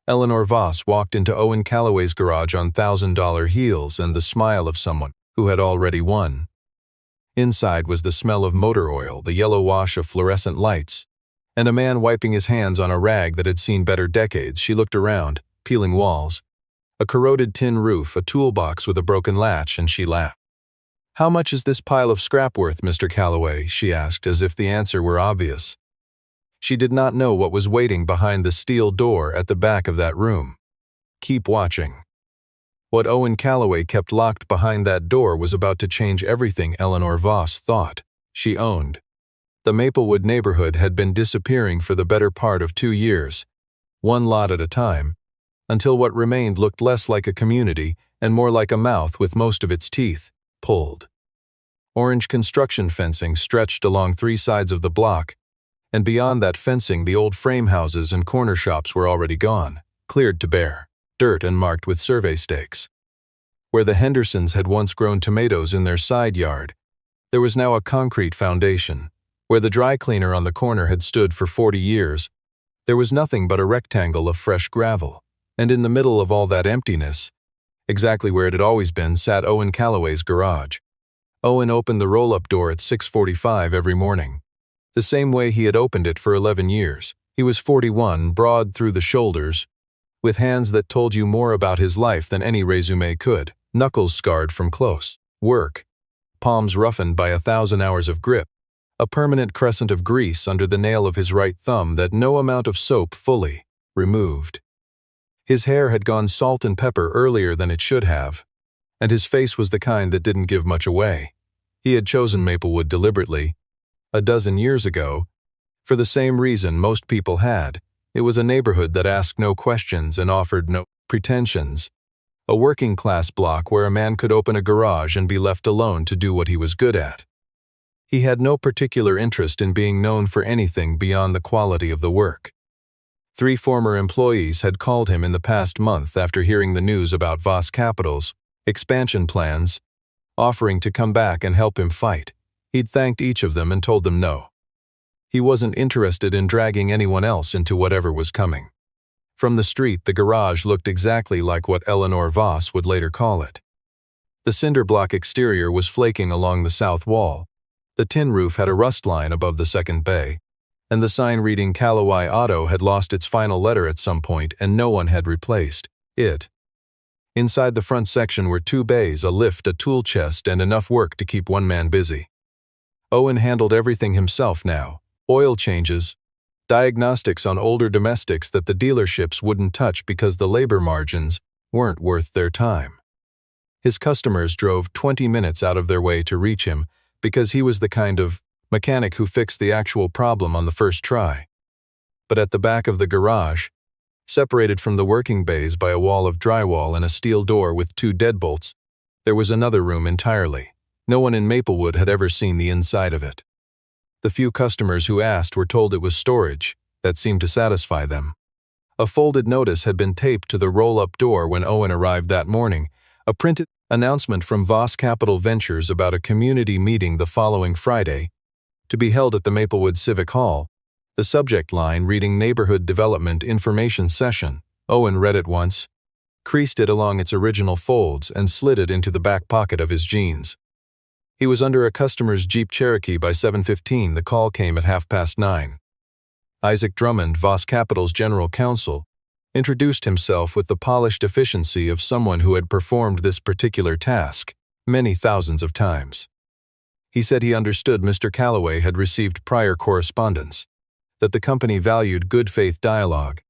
Eleanor Voss walked into Owen Calloway's garage on $1,000 heels and the smile of someone who had already won. Inside was the smell of motor oil, the yellow wash of fluorescent lights, and a man wiping his hands on a rag that had seen better decades. She looked around, peeling walls, a corroded tin roof, a toolbox with a broken latch, and she laughed. "How much is this pile of scrap worth, Mr. Calloway?" she asked, as if the answer were obvious. She did not know what was waiting behind the steel door at the back of that room. Keep watching. What Owen Calloway kept locked behind that door was about to change everything Eleanor Voss thought she owned. The Maplewood neighborhood had been disappearing for the better part of 2 years, one lot at a time, until what remained looked less like a community and more like a mouth with most of its teeth pulled. Orange construction fencing stretched along 3 sides of the block, and beyond that fencing the old frame houses and corner shops were already gone, cleared to bare dirt and marked with survey stakes. Where the Hendersons had once grown tomatoes in their side yard, there was now a concrete foundation. Where the dry cleaner on the corner had stood for 40 years, there was nothing but a rectangle of fresh gravel, and in the middle of all that emptiness, exactly where it had always been, sat Owen Calloway's garage. Owen opened the roll-up door at 6:45 every morning, the same way he had opened it for 11 years. He was 41, broad through the shoulders, with hands that told you more about his life than any resume could, knuckles scarred from close work, palms roughened by 1,000 hours of grip, a permanent crescent of grease under the nail of his right thumb that no amount of soap fully removed. His hair had gone salt and pepper earlier than it should have, and his face was the kind that didn't give much away. He had chosen Maplewood deliberately, a dozen years ago, for the same reason most people had. It was a neighborhood that asked no questions and offered no pretensions. A working-class block where a man could open a garage and be left alone to do what he was good at. He had no particular interest in being known for anything beyond the quality of the work. 3 former employees had called him in the past month after hearing the news about Voss Capital's expansion plans, offering to come back and help him fight. He'd thanked each of them and told them no. He wasn't interested in dragging anyone else into whatever was coming. From the street, the garage looked exactly like what Eleanor Voss would later call it. The cinder block exterior was flaking along the south wall, the tin roof had a rust line above the second bay, and the sign reading Calloway Auto had lost its final letter at some point and no one had replaced it. Inside the front section were 2 bays, a lift, a tool chest, and enough work to keep one man busy. Owen handled everything himself now. Oil changes, diagnostics on older domestics that the dealerships wouldn't touch because the labor margins weren't worth their time. His customers drove 20 minutes out of their way to reach him because he was the kind of mechanic who fixed the actual problem on the first try. But at the back of the garage, separated from the working bays by a wall of drywall and a steel door with 2 deadbolts, there was another room entirely. No one in Maplewood had ever seen the inside of it. The few customers who asked were told it was storage. That seemed to satisfy them. A folded notice had been taped to the roll-up door when Owen arrived that morning, a printed announcement from Voss Capital Ventures about a community meeting the following Friday, to be held at the Maplewood Civic Hall, the subject line reading Neighborhood Development Information Session. Owen read it once, creased it along its original folds, and slid it into the back pocket of his jeans. He was under a customer's Jeep Cherokee by 7:15. The call came at 9:30. Isaac Drummond, Voss Capital's general counsel, introduced himself with the polished efficiency of someone who had performed this particular task many thousands of times. He said he understood Mr. Calloway had received prior correspondence, that the company valued good faith dialogue,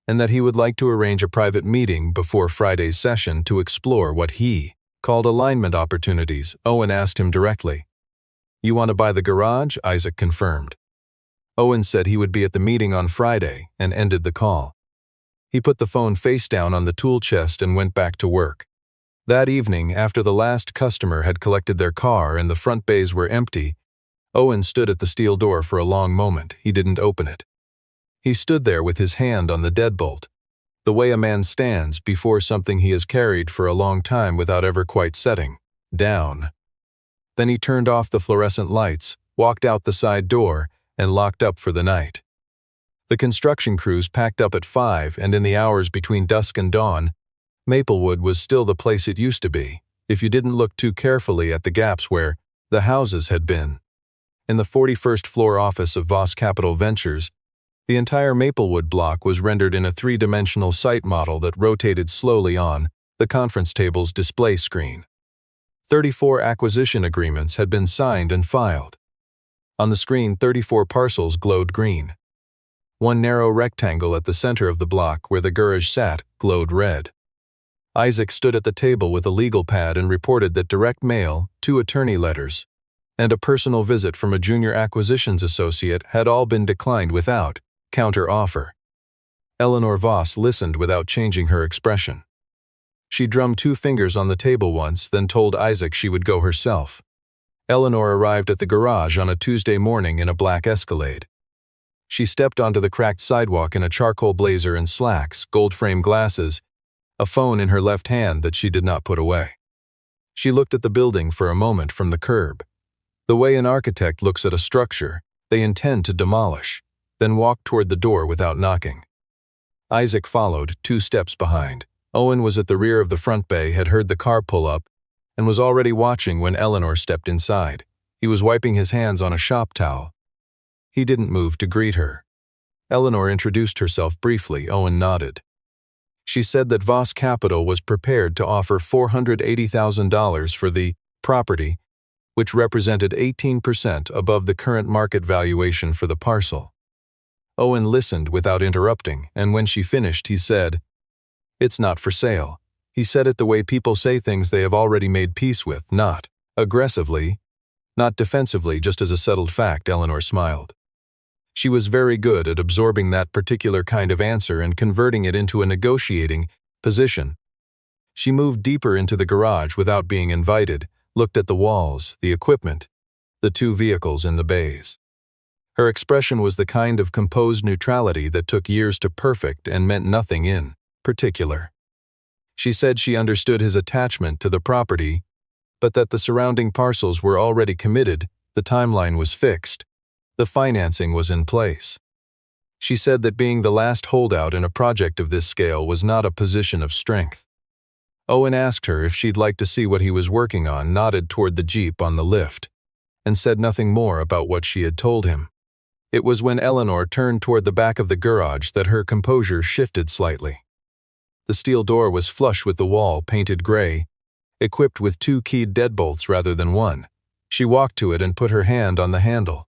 and that he would like to arrange a private meeting before Friday's session to explore what he called alignment opportunities. Owen asked him directly. "You want to buy the garage?" Isaac confirmed. Owen said he would be at the meeting on Friday and ended the call. He put the phone face down on the tool chest and went back to work. That evening, after the last customer had collected their car and the front bays were empty, Owen stood at the steel door for a long moment. He didn't open it. He stood there with his hand on the deadbolt, the way a man stands before something he has carried for a long time without ever quite setting down. Then he turned off the fluorescent lights, walked out the side door, and locked up for the night. The construction crews packed up at 5, and in the hours between dusk and dawn, Maplewood was still the place it used to be, if you didn't look too carefully at the gaps where the houses had been. In the 41st floor office of Voss Capital Ventures, the entire Maplewood block was rendered in a three-dimensional site model that rotated slowly on the conference table's display screen. 34 acquisition agreements had been signed and filed. On the screen, 34 parcels glowed green. One narrow rectangle at the center of the block where the garage sat glowed red. Isaac stood at the table with a legal pad and reported that direct mail, 2 attorney letters, and a personal visit from a junior acquisitions associate had all been declined without counter offer. Eleanor Voss listened without changing her expression. She drummed 2 fingers on the table once, then told Isaac she would go herself. Eleanor arrived at the garage on a Tuesday morning in a black Escalade. She stepped onto the cracked sidewalk in a charcoal blazer and slacks, gold-framed glasses, a phone in her left hand that she did not put away. She looked at the building for a moment from the curb. The way an architect looks at a structure they intend to demolish, then walked toward the door without knocking. Isaac followed, 2 steps behind. Owen was at the rear of the front bay, had heard the car pull up, and was already watching when Eleanor stepped inside. He was wiping his hands on a shop towel. He didn't move to greet her. Eleanor introduced herself briefly. Owen nodded. She said that Voss Capital was prepared to offer $480,000 for the property, which represented 18% above the current market valuation for the parcel. Owen listened without interrupting, and when she finished, he said, "It's not for sale." He said it the way people say things they have already made peace with, not aggressively, not defensively, just as a settled fact. Eleanor smiled. She was very good at absorbing that particular kind of answer and converting it into a negotiating position. She moved deeper into the garage without being invited, looked at the walls, the equipment, the 2 vehicles in the bays. Her expression was the kind of composed neutrality that took years to perfect and meant nothing in particular. She said she understood his attachment to the property, but that the surrounding parcels were already committed, the timeline was fixed, the financing was in place. She said that being the last holdout in a project of this scale was not a position of strength. Owen asked her if she'd like to see what he was working on, nodded toward the Jeep on the lift, and said nothing more about what she had told him. It was when Eleanor turned toward the back of the garage that her composure shifted slightly. The steel door was flush with the wall, painted gray, equipped with 2 keyed deadbolts rather than 1. She walked to it and put her hand on the handle.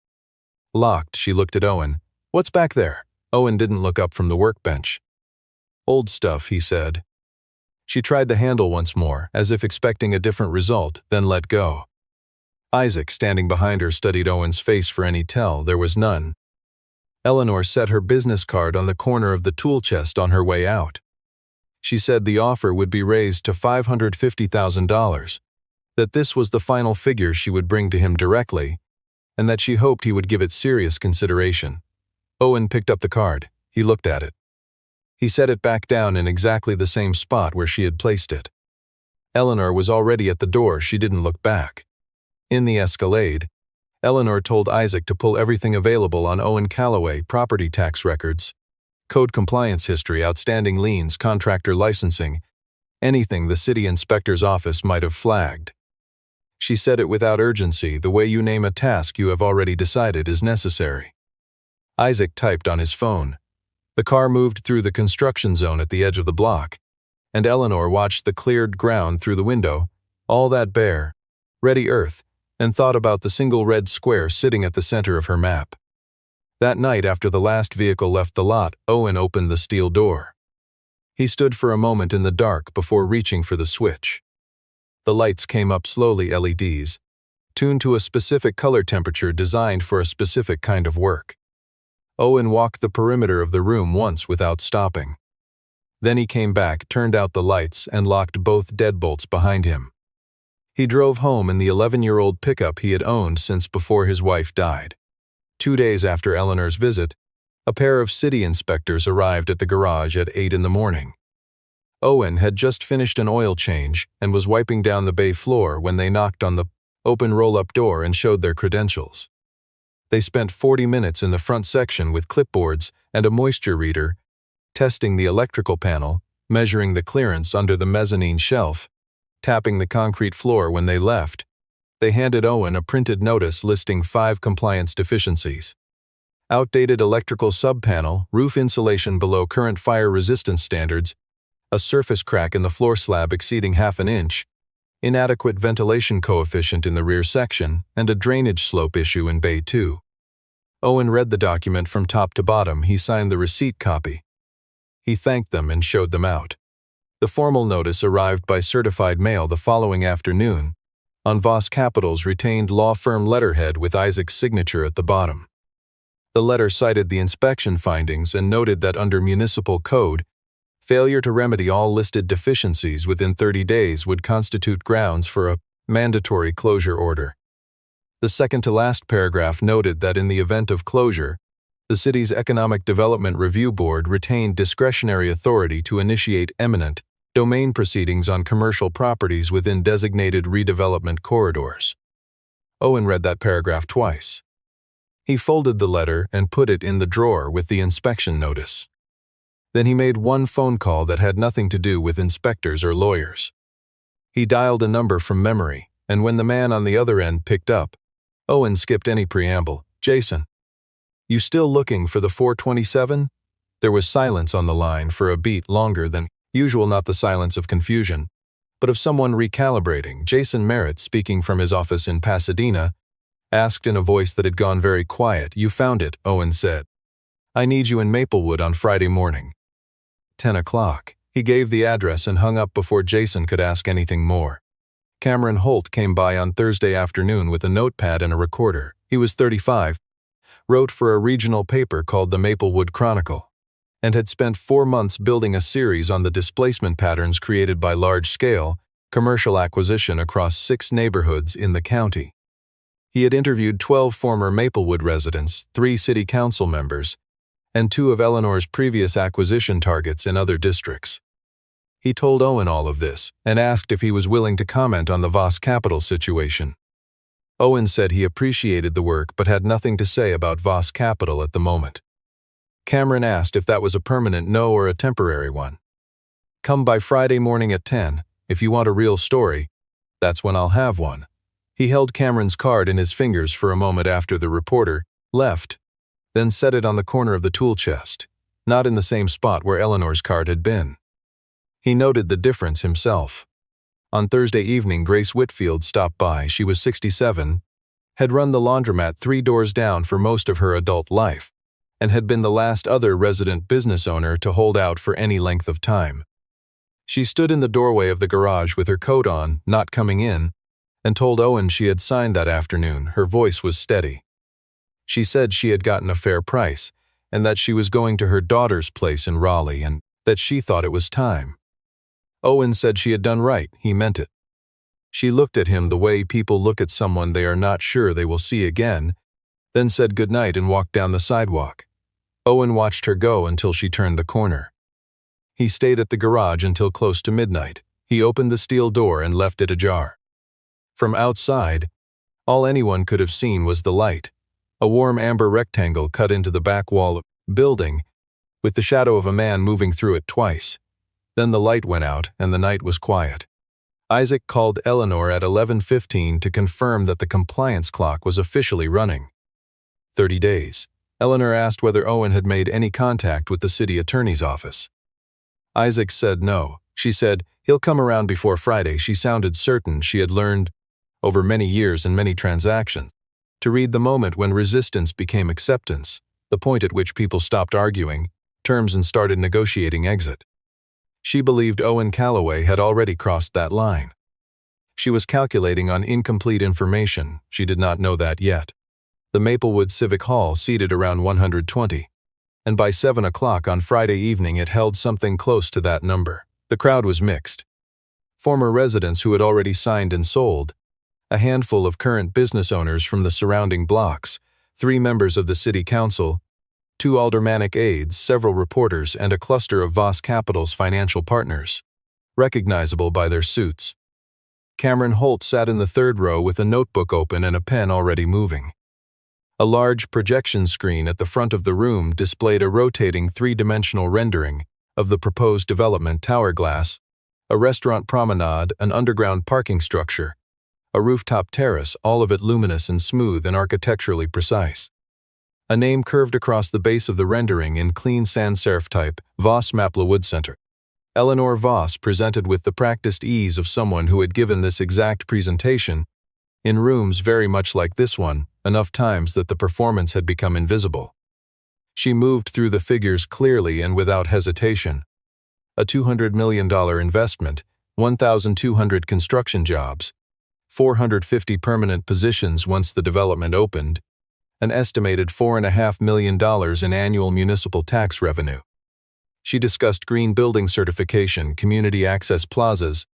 Locked, she looked at Owen. "What's back there?" Owen didn't look up from the workbench. "Old stuff," he said. She tried the handle once more, as if expecting a different result, then let go. Isaac, standing behind her, studied Owen's face for any tell. There was none. Eleanor set her business card on the corner of the tool chest on her way out. She said the offer would be raised to $550,000, that this was the final figure she would bring to him directly, and that she hoped he would give it serious consideration. Owen picked up the card. He looked at it. He set it back down in exactly the same spot where she had placed it. Eleanor was already at the door. She didn't look back. In the Escalade, Eleanor told Isaac to pull everything available on Owen Callaway, property tax records, code compliance history, outstanding liens, contractor licensing, anything the city inspector's office might have flagged. She said it without urgency, the way you name a task you have already decided is necessary. Isaac typed on his phone. The car moved through the construction zone at the edge of the block, and Eleanor watched the cleared ground through the window, all that bare, ready earth, and thought about the single red square sitting at the center of her map. That night, after the last vehicle left the lot, Owen opened the steel door. He stood for a moment in the dark before reaching for the switch. The lights came up slowly, LEDs, tuned to a specific color temperature designed for a specific kind of work. Owen walked the perimeter of the room once without stopping. Then he came back, turned out the lights, and locked both deadbolts behind him. He drove home in the 11-year-old pickup he had owned since before his wife died. 2 days after Eleanor's visit, a pair of city inspectors arrived at the garage at 8 in the morning. Owen had just finished an oil change and was wiping down the bay floor when they knocked on the open roll-up door and showed their credentials. They spent 40 minutes in the front section with clipboards and a moisture reader, testing the electrical panel, measuring the clearance under the mezzanine shelf, tapping the concrete floor when they left. They handed Owen a printed notice listing 5 compliance deficiencies: outdated electrical subpanel, roof insulation below current fire resistance standards, a surface crack in the floor slab exceeding ½ an inch, inadequate ventilation coefficient in the rear section, and a drainage slope issue in Bay 2. Owen read the document from top to bottom. He signed the receipt copy. He thanked them and showed them out. The formal notice arrived by certified mail the following afternoon, on Voss Capital's retained law firm letterhead with Isaac's signature at the bottom. The letter cited the inspection findings and noted that under municipal code, failure to remedy all listed deficiencies within 30 days would constitute grounds for a mandatory closure order. The second-to-last paragraph noted that in the event of closure, the city's Economic Development Review Board retained discretionary authority to initiate eminent domain proceedings on commercial properties within designated redevelopment corridors. Owen read that paragraph twice. He folded the letter and put it in the drawer with the inspection notice. Then he made one phone call that had nothing to do with inspectors or lawyers. He dialed a number from memory, and when the man on the other end picked up, Owen skipped any preamble. "Jason, you still looking for the 427? There was silence on the line for a beat longer than usual, not the silence of confusion, but of someone recalibrating. Jason Merritt, speaking from his office in Pasadena, asked in a voice that had gone very quiet. "You found it," Owen said. "I need you in Maplewood on Friday morning. 10 o'clock. He gave the address and hung up before Jason could ask anything more. Cameron Holt came by on Thursday afternoon with a notepad and a recorder. He was 35, wrote for a regional paper called the Maplewood Chronicle, and had spent 4 months building a series on the displacement patterns created by large-scale commercial acquisition across 6 neighborhoods in the county. He had interviewed 12 former Maplewood residents, 3 city council members, and 2 of Eleanor's previous acquisition targets in other districts. He told Owen all of this and asked if he was willing to comment on the Voss Capital situation. Owen said he appreciated the work but had nothing to say about Voss Capital at the moment. Cameron asked if that was a permanent no or a temporary one. "Come by Friday morning at 10. If you want a real story, that's when I'll have one." He held Cameron's card in his fingers for a moment after the reporter left, then set it on the corner of the tool chest, not in the same spot where Eleanor's card had been. He noted the difference himself. On Thursday evening, Grace Whitfield stopped by. She was 67, had run the laundromat 3 doors down for most of her adult life, and had been the last other resident business owner to hold out for any length of time. She stood in the doorway of the garage with her coat on, not coming in, and told Owen she had signed that afternoon. Her voice was steady. She said she had gotten a fair price, and that she was going to her daughter's place in Raleigh, and that she thought it was time. Owen said she had done right. He meant it. She looked at him the way people look at someone they are not sure they will see again, then said goodnight and walked down the sidewalk. Owen watched her go until she turned the corner. He stayed at the garage until close to midnight. He opened the steel door and left it ajar. From outside, all anyone could have seen was the light, a warm amber rectangle cut into the back wall of the building, with the shadow of a man moving through it twice. Then the light went out and the night was quiet. Isaac called Eleanor at 11:15 to confirm that the compliance clock was officially running. 30 days. Eleanor asked whether Owen had made any contact with the city attorney's office. Isaac said no. She said, "He'll come around before Friday." She sounded certain she had learned, over many years and many transactions, to read the moment when resistance became acceptance, the point at which people stopped arguing terms and started negotiating exit. She believed Owen Calloway had already crossed that line. She was calculating on incomplete information. She did not know that yet. The Maplewood Civic Hall seated around 120, and by 7 o'clock on Friday evening it held something close to that number. The crowd was mixed. Former residents who had already signed and sold, a handful of current business owners from the surrounding blocks, 3 members of the city council, 2 aldermanic aides, several reporters, and a cluster of Voss Capital's financial partners, recognizable by their suits. Cameron Holt sat in the 3rd row with a notebook open and a pen already moving. A large projection screen at the front of the room displayed a rotating three-dimensional rendering of the proposed development: tower glass, a restaurant promenade, an underground parking structure, a rooftop terrace, all of it luminous and smooth and architecturally precise. A name curved across the base of the rendering in clean sans serif type: Voss Maplewood Center. Eleanor Voss presented with the practiced ease of someone who had given this exact presentation in rooms very much like this one, enough times that the performance had become invisible. She moved through the figures clearly and without hesitation. A $200 million investment, 1,200 construction jobs, 450 permanent positions once the development opened, an estimated $4.5 million in annual municipal tax revenue. She discussed green building certification, community access plazas,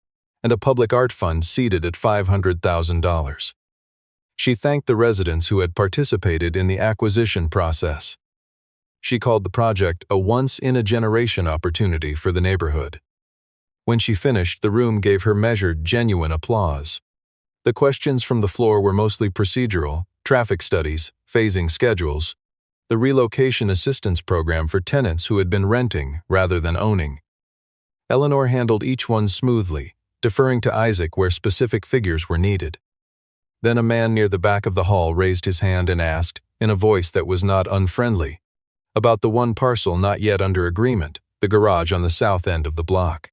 and a public art fund seeded at $500,000. She thanked the residents who had participated in the acquisition process. She called the project a once-in-a-generation opportunity for the neighborhood. When she finished, the room gave her measured, genuine applause. The questions from the floor were mostly procedural: traffic studies, phasing schedules, the relocation assistance program for tenants who had been renting rather than owning. Eleanor handled each one smoothly, deferring to Isaac where specific figures were needed. Then a man near the back of the hall raised his hand and asked, in a voice that was not unfriendly, about the one parcel not yet under agreement, the garage on the south end of the block.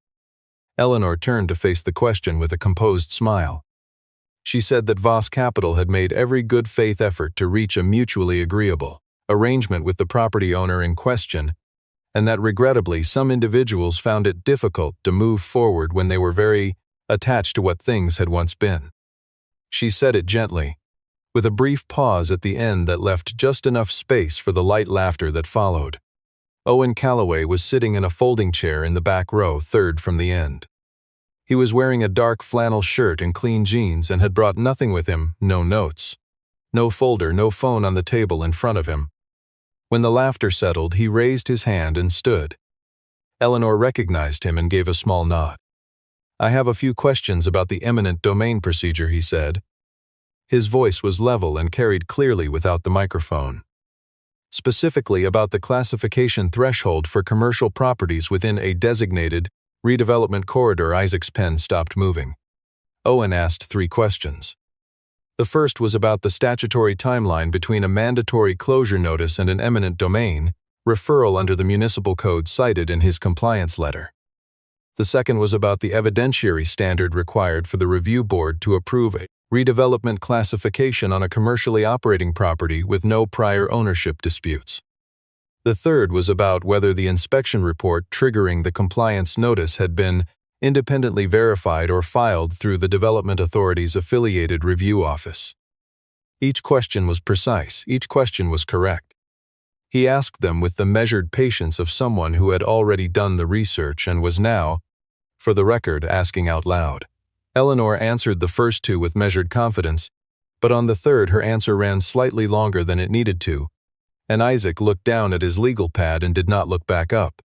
Eleanor turned to face the question with a composed smile. She said that Voss Capital had made every good faith effort to reach a mutually agreeable arrangement with the property owner in question, and that regrettably some individuals found it difficult to move forward when they were very attached to what things had once been. She said it gently, with a brief pause at the end that left just enough space for the light laughter that followed. Owen Calloway was sitting in a folding chair in the back row, third from the end. He was wearing a dark flannel shirt and clean jeans and had brought nothing with him: no notes, no folder, no phone on the table in front of him. When the laughter settled, he raised his hand and stood. Eleanor recognized him and gave a small nod. "I have a few questions about the eminent domain procedure," he said. His voice was level and carried clearly without the microphone. "Specifically about the classification threshold for commercial properties within a designated redevelopment corridor." Isaac's pen stopped moving. Owen asked 3 questions. The first was about the statutory timeline between a mandatory closure notice and an eminent domain referral under the municipal code cited in his compliance letter. The second was about the evidentiary standard required for the review board to approve a redevelopment classification on a commercially operating property with no prior ownership disputes. The third was about whether the inspection report triggering the compliance notice had been independently verified or filed through the Development Authority's affiliated review office. Each question was precise, each question was correct. He asked them with the measured patience of someone who had already done the research and was now, for the record, asking out loud. Eleanor answered the first 2 with measured confidence, but on the third her answer ran slightly longer than it needed to, and Isaac looked down at his legal pad and did not look back up.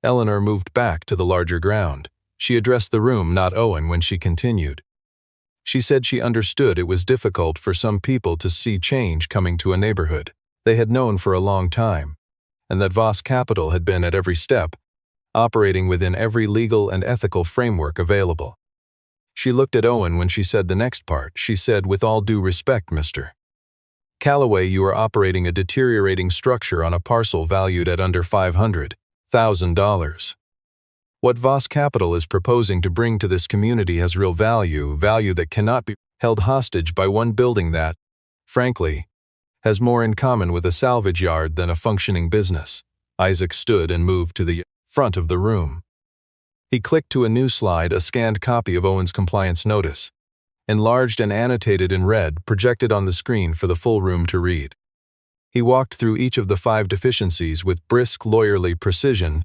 Eleanor moved back to the larger ground. She addressed the room, not Owen, when she continued. She said she understood it was difficult for some people to see change coming to a neighborhood they had known for a long time, and that Voss Capital had been at every step, operating within every legal and ethical framework available. She looked at Owen when she said the next part. She said, "With all due respect, Mr. Calloway, you are operating a deteriorating structure on a parcel valued at under $500,000. What Voss Capital is proposing to bring to this community has real value that cannot be held hostage by one building that, frankly, has more in common with a salvage yard than a functioning business." Isaac stood and moved to the front of the room. He clicked to a new slide, a scanned copy of Owen's compliance notice, enlarged and annotated in red, projected on the screen for the full room to read. He walked through each of the 5 deficiencies with brisk, lawyerly precision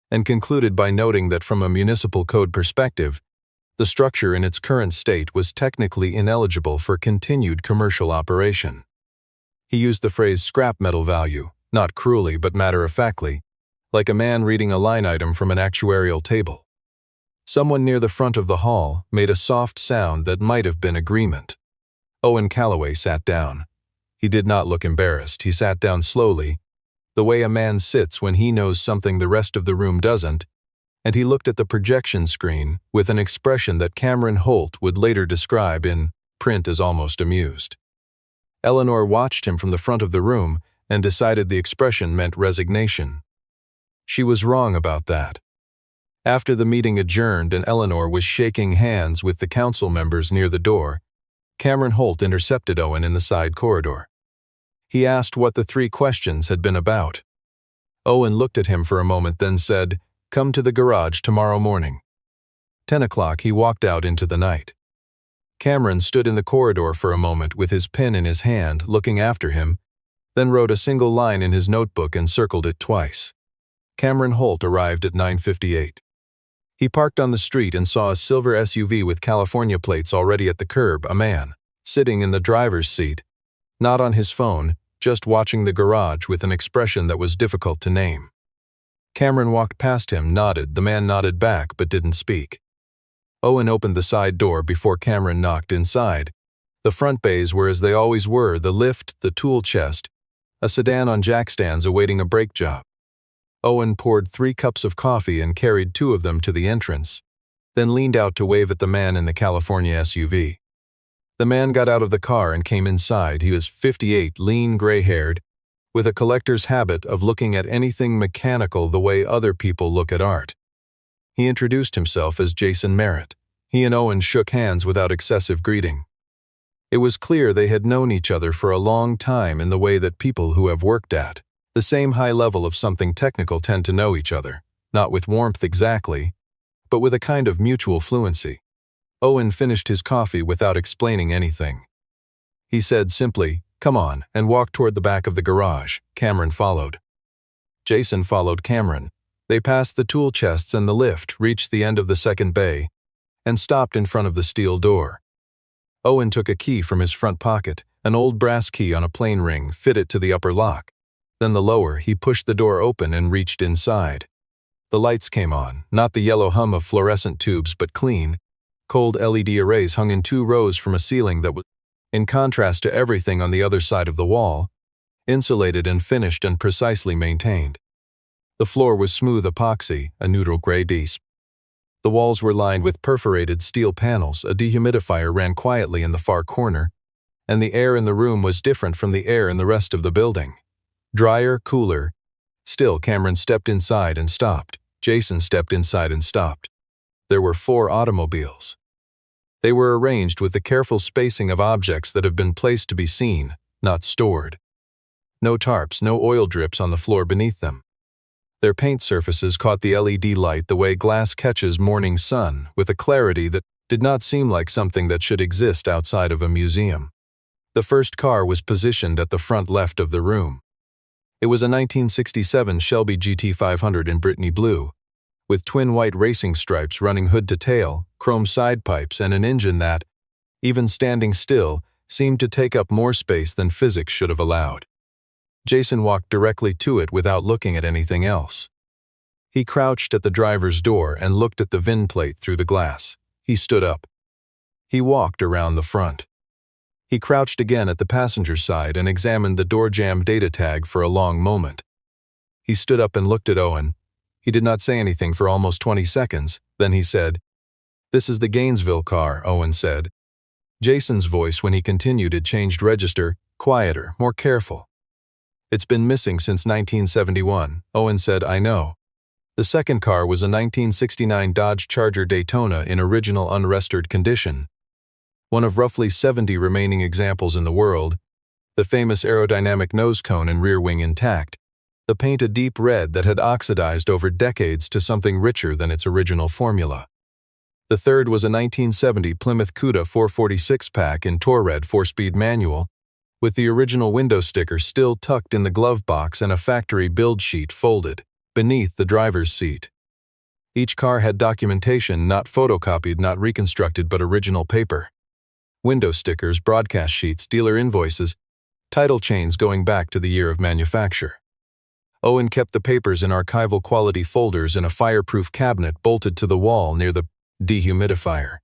and concluded by noting that from a municipal code perspective, the structure in its current state was technically ineligible for continued commercial operation. He used the phrase scrap metal value, not cruelly but matter-of-factly, like a man reading a line item from an actuarial table. Someone near the front of the hall made a soft sound that might have been agreement. Owen Calloway sat down. He did not look embarrassed. He sat down slowly, the way a man sits when he knows something the rest of the room doesn't, and he looked at the projection screen with an expression that Cameron Holt would later describe in print as almost amused. Eleanor watched him from the front of the room and decided the expression meant resignation. She was wrong about that. After the meeting adjourned and Eleanor was shaking hands with the council members near the door, Cameron Holt intercepted Owen in the side corridor. He asked what the 3 questions had been about. Owen looked at him for a moment, then said, "Come to the garage tomorrow morning." 10 o'clock, he walked out into the night. Cameron stood in the corridor for a moment with his pen in his hand, looking after him, then wrote a single line in his notebook and circled it twice. Cameron Holt arrived at 9:58. He parked on the street and saw a silver SUV with California plates already at the curb, a man, sitting in the driver's seat, not on his phone, just watching the garage with an expression that was difficult to name. Cameron walked past him, nodded. The man nodded back but didn't speak. Owen opened the side door before Cameron knocked inside. The front bays were as they always were, the lift, the tool chest, a sedan on jackstands awaiting a brake job. Owen poured 3 cups of coffee and carried 2 of them to the entrance, then leaned out to wave at the man in the California SUV. The man got out of the car and came inside. He was 58, lean, gray-haired, with a collector's habit of looking at anything mechanical the way other people look at art. He introduced himself as Jason Merritt. He and Owen shook hands without excessive greeting. It was clear they had known each other for a long time in the way that people who have worked at the same high level of something technical tend to know each other, not with warmth exactly, but with a kind of mutual fluency. Owen finished his coffee without explaining anything. He said simply, "Come on," and walked toward the back of the garage. Cameron followed. Jason followed Cameron. They passed the tool chests and the lift, reached the end of the second bay, and stopped in front of the steel door. Owen took a key from his front pocket, an old brass key on a plain ring, fit it to the upper lock. Then the lower, he pushed the door open and reached inside. The lights came on, not the yellow hum of fluorescent tubes, but clean, cold LED arrays hung in 2 rows from a ceiling that was, in contrast to everything on the other side of the wall, insulated and finished and precisely maintained. The floor was smooth epoxy, a neutral gray disc. The walls were lined with perforated steel panels. A dehumidifier ran quietly in the far corner, and the air in the room was different from the air in the rest of the building. Drier, cooler. Still, Cameron stepped inside and stopped. Jason stepped inside and stopped. There were 4 automobiles. They were arranged with the careful spacing of objects that have been placed to be seen, not stored. No tarps, no oil drips on the floor beneath them. Their paint surfaces caught the LED light the way glass catches morning sun, with a clarity that did not seem like something that should exist outside of a museum. The first car was positioned at the front left of the room. It was a 1967 Shelby GT500 in Brittany blue, with twin white racing stripes running hood to tail, chrome side pipes, and an engine that, even standing still, seemed to take up more space than physics should have allowed. Jason walked directly to it without looking at anything else. He crouched at the driver's door and looked at the VIN plate through the glass. He stood up. He walked around the front. He crouched again at the passenger's side and examined the door jamb data tag for a long moment. He stood up and looked at Owen. He did not say anything for almost 20 seconds. Then he said, "This is the Gainesville car," Owen said. Jason's voice, when he continued, had changed register, quieter, more careful. "It's been missing since 1971, Owen said. "I know." The second car was a 1969 Dodge Charger Daytona in original unrestored condition. One of roughly 70 remaining examples in the world, the famous aerodynamic nose cone and rear wing intact, the paint a deep red that had oxidized over decades to something richer than its original formula. The third was a 1970 Plymouth Cuda 446 pack in Torred 4-speed manual, with the original window sticker still tucked in the glove box and a factory build sheet folded beneath the driver's seat. Each car had documentation, not photocopied, not reconstructed, but original paper. Window stickers, broadcast sheets, dealer invoices, title chains going back to the year of manufacture. Owen kept the papers in archival quality folders in a fireproof cabinet bolted to the wall near the dehumidifier.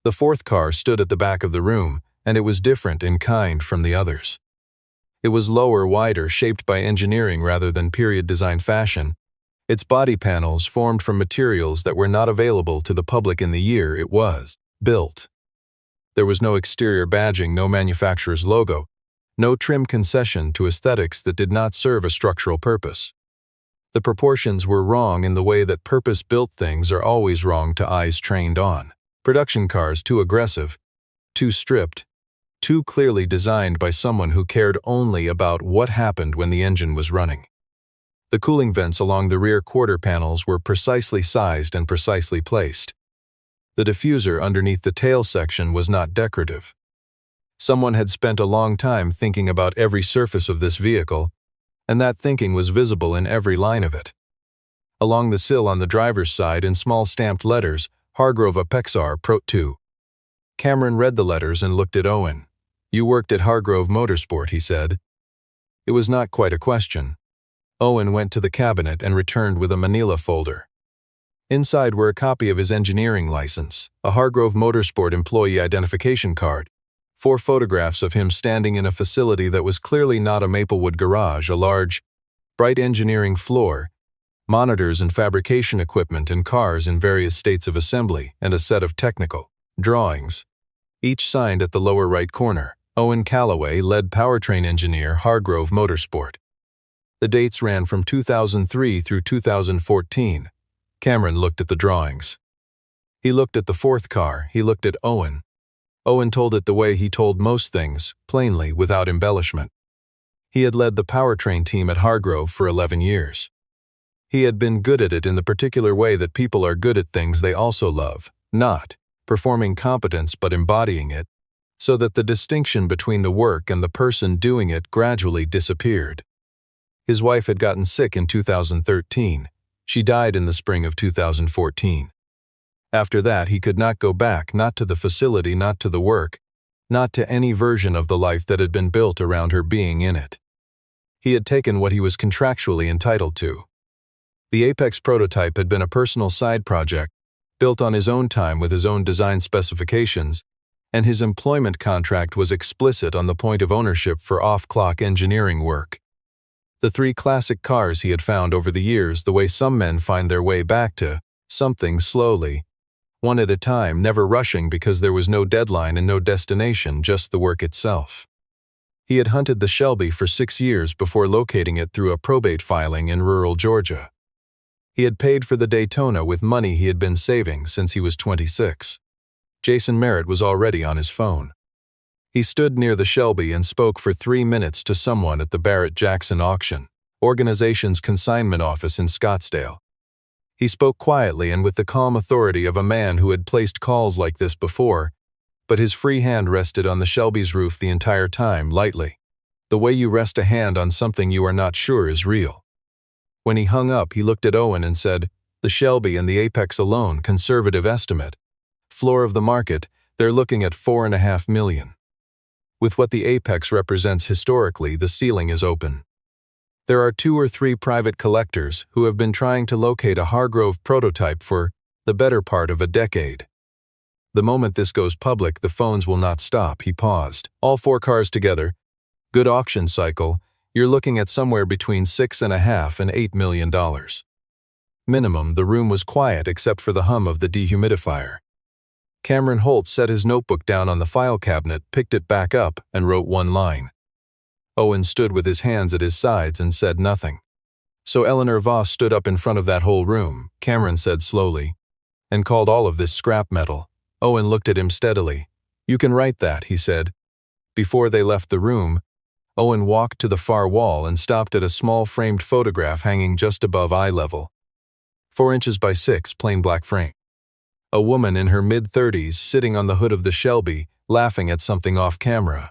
The fourth car stood at the back of the room, and it was different in kind from the others. It was lower, wider, shaped by engineering rather than period-design fashion. Its body panels formed from materials that were not available to the public in the year it was built. There was no exterior badging, no manufacturer's logo, no trim concession to aesthetics that did not serve a structural purpose. The proportions were wrong in the way that purpose-built things are always wrong to eyes trained on. Production cars too aggressive, too stripped, too clearly designed by someone who cared only about what happened when the engine was running. The cooling vents along the rear quarter panels were precisely sized and precisely placed. The diffuser underneath the tail section was not decorative. Someone had spent a long time thinking about every surface of this vehicle, and that thinking was visible in every line of it. Along the sill on the driver's side in small stamped letters, Hargrove Apexar Pro 2. Cameron read the letters and looked at Owen. "You worked at Hargrove Motorsport," he said. It was not quite a question. Owen went to the cabinet and returned with a manila folder. Inside were a copy of his engineering license, a Hargrove Motorsport employee identification card, 4 photographs of him standing in a facility that was clearly not a Maplewood garage, a large, bright engineering floor, monitors and fabrication equipment and cars in various states of assembly, and a set of technical drawings, each signed at the lower right corner. Owen Callaway, lead powertrain engineer, Hargrove Motorsport. The dates ran from 2003 through 2014. Cameron looked at the drawings. He looked at the 4th car, he looked at Owen. Owen told it the way he told most things, plainly, without embellishment. He had led the powertrain team at Hargrove for 11 years. He had been good at it in the particular way that people are good at things they also love, not performing competence but embodying it, so that the distinction between the work and the person doing it gradually disappeared. His wife had gotten sick in 2013. She died in the spring of 2014. After that, he could not go back, not to the facility, not to the work, not to any version of the life that had been built around her being in it. He had taken what he was contractually entitled to. The Apex prototype had been a personal side project, built on his own time with his own design specifications, and his employment contract was explicit on the point of ownership for off-clock engineering work. The 3 classic cars he had found over the years the way some men find their way back to something slowly, one at a time, never rushing because there was no deadline and no destination, just the work itself. He had hunted the Shelby for 6 years before locating it through a probate filing in rural Georgia. He had paid for the Daytona with money he had been saving since he was 26. Jason Merritt was already on his phone. He stood near the Shelby and spoke for 3 minutes to someone at the Barrett-Jackson auction, organization's consignment office in Scottsdale. He spoke quietly and with the calm authority of a man who had placed calls like this before, but his free hand rested on the Shelby's roof the entire time, lightly, the way you rest a hand on something you are not sure is real. When he hung up, he looked at Owen and said, "The Shelby and the Apex alone, conservative estimate. Floor of the market, they're looking at $4.5 million. With what the Apex represents historically, the ceiling is open. There are 2 or 3 private collectors who have been trying to locate a Hargrove prototype for the better part of a decade. The moment this goes public, the phones will not stop." He paused. "All 4 cars together, good auction cycle, you're looking at somewhere between $6.5 and $8 million. Minimum." The room was quiet except for the hum of the dehumidifier. Cameron Holt set his notebook down on the file cabinet, picked it back up, and wrote 1 line. Owen stood with his hands at his sides and said nothing. "So Eleanor Voss stood up in front of that whole room," Cameron said slowly, "and called all of this scrap metal." Owen looked at him steadily. "You can write that," he said. Before they left the room, Owen walked to the far wall and stopped at a small framed photograph hanging just above eye level. 4 inches by 6, plain black frame. A woman in her mid-30s sitting on the hood of the Shelby, laughing at something off camera.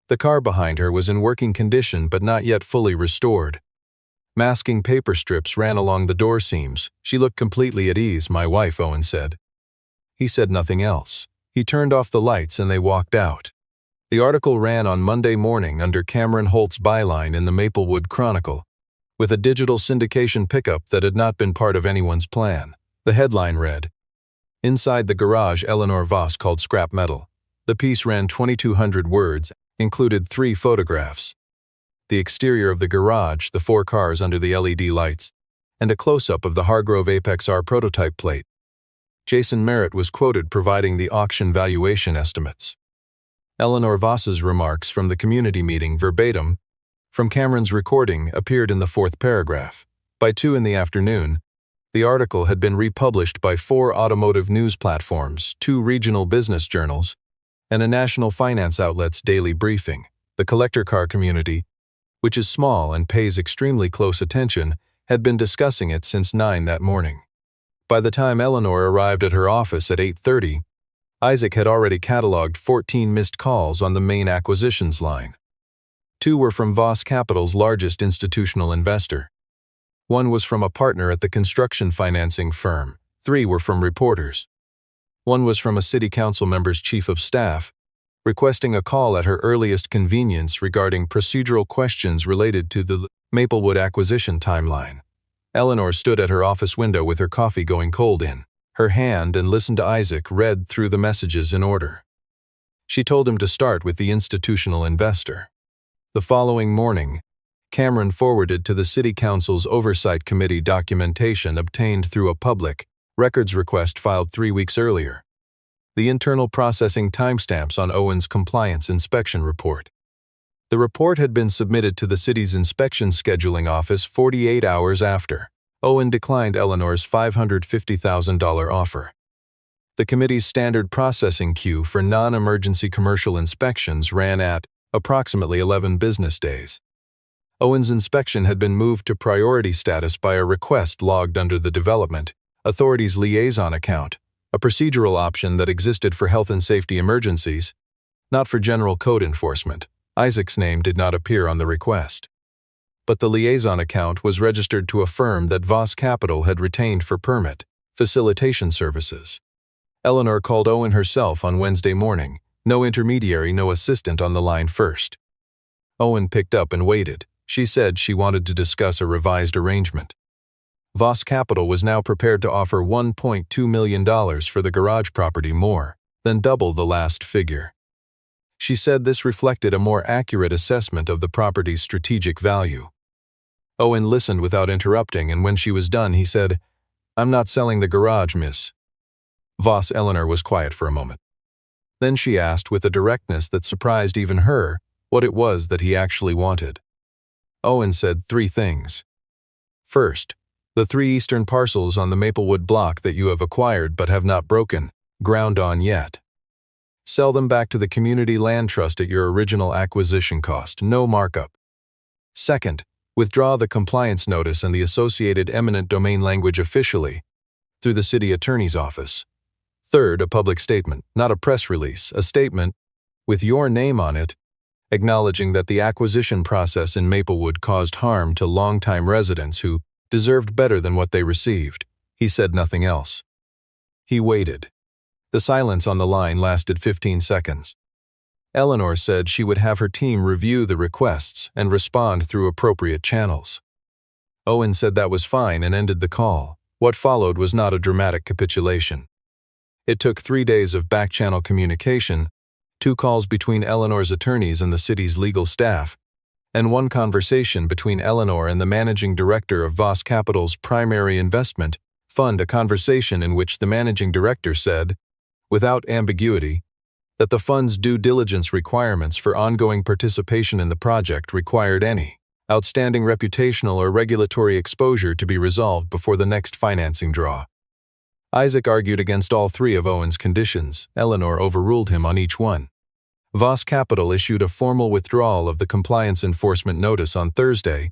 The car behind her was in working condition but not yet fully restored. Masking paper strips ran along the door seams. She looked completely at ease, my wife, Owen said. He said nothing else. He turned off the lights and they walked out. The article ran on Monday morning under Cameron Holt's byline in the Maplewood Chronicle, with a digital syndication pickup that had not been part of anyone's plan. The headline read, "Inside the garage Eleanor Voss called scrap metal." The piece ran 2,200 words, included 3 photographs. the exterior of the garage, the 4 cars under the LED lights, and a close-up of the Hargrove Apex R prototype plate. Jason Merritt was quoted providing the auction valuation estimates. Eleanor Voss's remarks from the community meeting verbatim from Cameron's recording appeared in the 4th paragraph. By 2 in the afternoon, the article had been republished by 4 automotive news platforms, 2 regional business journals, and a national finance outlet's daily briefing. The collector car community, which is small and pays extremely close attention, had been discussing it since 9 that morning. By the time Eleanor arrived at her office at 8:30, Isaac had already cataloged 14 missed calls on the main acquisitions line. 2 were from Voss Capital's largest institutional investor. 1 was from a partner at the construction financing firm. 3 were from reporters. 1 was from a city council member's chief of staff, requesting a call at her earliest convenience regarding procedural questions related to the Maplewood acquisition timeline. Eleanor stood at her office window with her coffee going cold in her hand and listened to Isaac read through the messages in order. She told him to start with the institutional investor. The following morning, Cameron forwarded to the City Council's Oversight Committee documentation obtained through a public records request filed 3 weeks earlier. The internal processing timestamps on Owen's compliance inspection report. The report had been submitted to the city's inspection scheduling office 48 hours after Owen declined Eleanor's $550,000 offer. The committee's standard processing queue for non-emergency commercial inspections ran at approximately 11 business days. Owen's inspection had been moved to priority status by a request logged under the Development Authority's liaison account, a procedural option that existed for health and safety emergencies, not for general code enforcement. Isaac's name did not appear on the request. But the liaison account was registered to a firm that Voss Capital had retained for permit facilitation services. Eleanor called Owen herself on Wednesday morning, no intermediary, no assistant on the line first. Owen picked up and waited. She said she wanted to discuss a revised arrangement. Voss Capital was now prepared to offer $1.2 million for the garage property, more than double the last figure. She said this reflected a more accurate assessment of the property's strategic value. Owen listened without interrupting, and when she was done, he said, "I'm not selling the garage, miss." Voss Eleanor was quiet for a moment. Then she asked with a directness that surprised even her what it was that he actually wanted. Owen said 3 things. First, the 3 eastern parcels on the Maplewood block that you have acquired but have not broken ground on yet. Sell them back to the Community Land Trust at your original acquisition cost, no markup. Second, withdraw the compliance notice and the associated eminent domain language officially through the city attorney's office. Third, a public statement, not a press release, a statement with your name on it, acknowledging that the acquisition process in Maplewood caused harm to longtime residents who deserved better than what they received. He said nothing else. He waited. The silence on the line lasted 15 seconds. Eleanor said she would have her team review the requests and respond through appropriate channels. Owen said that was fine and ended the call. What followed was not a dramatic capitulation. It took 3 days of back-channel communication, 2 calls between Eleanor's attorneys and the city's legal staff, and 1 conversation between Eleanor and the managing director of Voss Capital's primary investment fund, a conversation in which the managing director said, without ambiguity, that the fund's due diligence requirements for ongoing participation in the project required any outstanding reputational or regulatory exposure to be resolved before the next financing draw. Isaac argued against all 3 of Owen's conditions. Eleanor overruled him on each one. Voss Capital issued a formal withdrawal of the compliance enforcement notice on Thursday,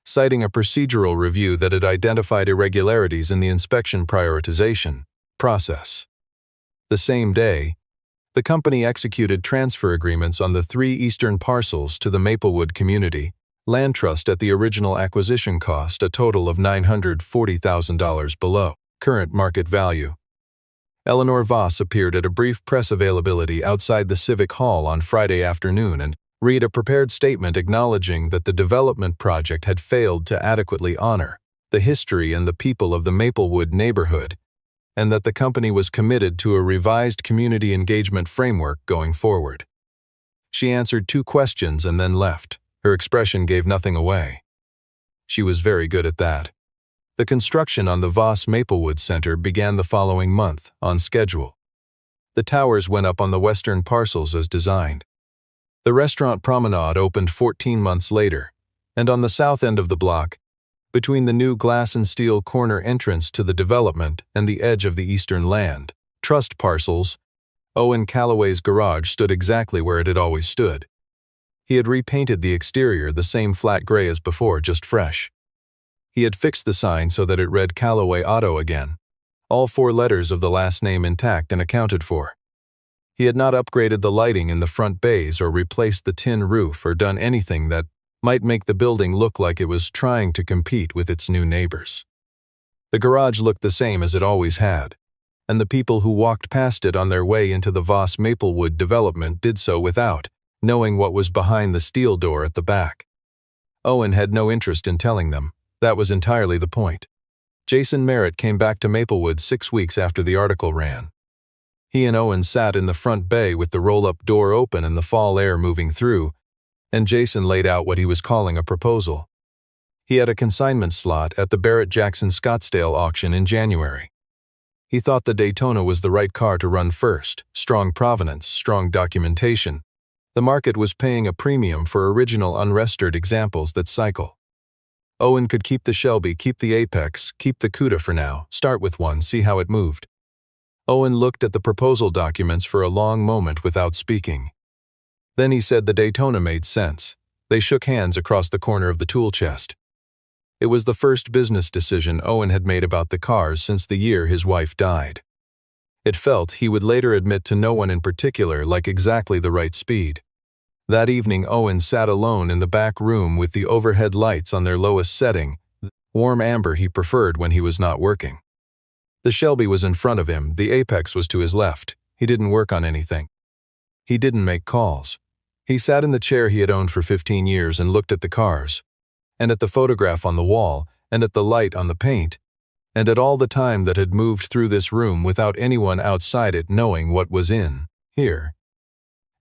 citing a procedural review that had identified irregularities in the inspection prioritization process. The same day, the company executed transfer agreements on the 3 eastern parcels to the Maplewood Community Land Trust at the original acquisition cost, a total of $940,000 below current market value. Eleanor Voss appeared at a brief press availability outside the Civic Hall on Friday afternoon and read a prepared statement acknowledging that the development project had failed to adequately honor the history and the people of the Maplewood neighborhood, and that the company was committed to a revised community engagement framework going forward. She answered 2 questions and then left. Her expression gave nothing away. She was very good at that. The construction on the Voss Maplewood Center began the following month, on schedule. The towers went up on the western parcels as designed. The restaurant Promenade opened 14 months later, and on the south end of the block, between the new glass and steel corner entrance to the development and the edge of the Eastern Land Trust parcels, Owen Callaway's garage stood exactly where it had always stood. He had repainted the exterior the same flat gray as before, just fresh. He had fixed the sign so that it read Callaway Auto again, all 4 letters of the last name intact and accounted for. He had not upgraded the lighting in the front bays or replaced the tin roof or done anything that might make the building look like it was trying to compete with its new neighbors. The garage looked the same as it always had, and the people who walked past it on their way into the Voss Maplewood development did so without knowing what was behind the steel door at the back. Owen had no interest in telling them. That was entirely the point. Jason Merritt came back to Maplewood 6 weeks after the article ran. He and Owen sat in the front bay with the roll-up door open and the fall air moving through, and Jason laid out what he was calling a proposal. He had a consignment slot at the Barrett-Jackson Scottsdale auction in January. He thought the Daytona was the right car to run first, strong provenance, strong documentation. The market was paying a premium for original unrestored examples that cycle. Owen could keep the Shelby, keep the Apex, keep the Cuda for now, start with one, see how it moved. Owen looked at the proposal documents for a long moment without speaking. Then he said the Daytona made sense. They shook hands across the corner of the tool chest. It was the first business decision Owen had made about the cars since the year his wife died. It felt, he would later admit to no one in particular, like exactly the right speed. That evening Owen sat alone in the back room with the overhead lights on their lowest setting, warm amber he preferred when he was not working. The Shelby was in front of him, the Apex was to his left. He didn't work on anything. He didn't make calls. He sat in the chair he had owned for 15 years and looked at the cars, and at the photograph on the wall, and at the light on the paint, and at all the time that had moved through this room without anyone outside it knowing what was in here.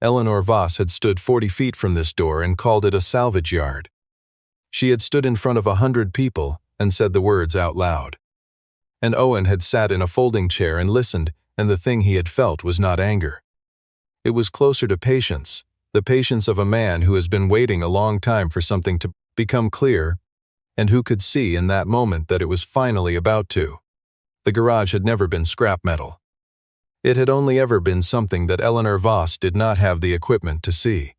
Eleanor Voss had stood 40 feet from this door and called it a salvage yard. She had stood in front of 100 people and said the words out loud. And Owen had sat in a folding chair and listened, and the thing he had felt was not anger. It was closer to patience, the patience of a man who has been waiting a long time for something to become clear, and who could see in that moment that it was finally about to. The garage had never been scrap metal. It had only ever been something that Eleanor Voss did not have the equipment to see.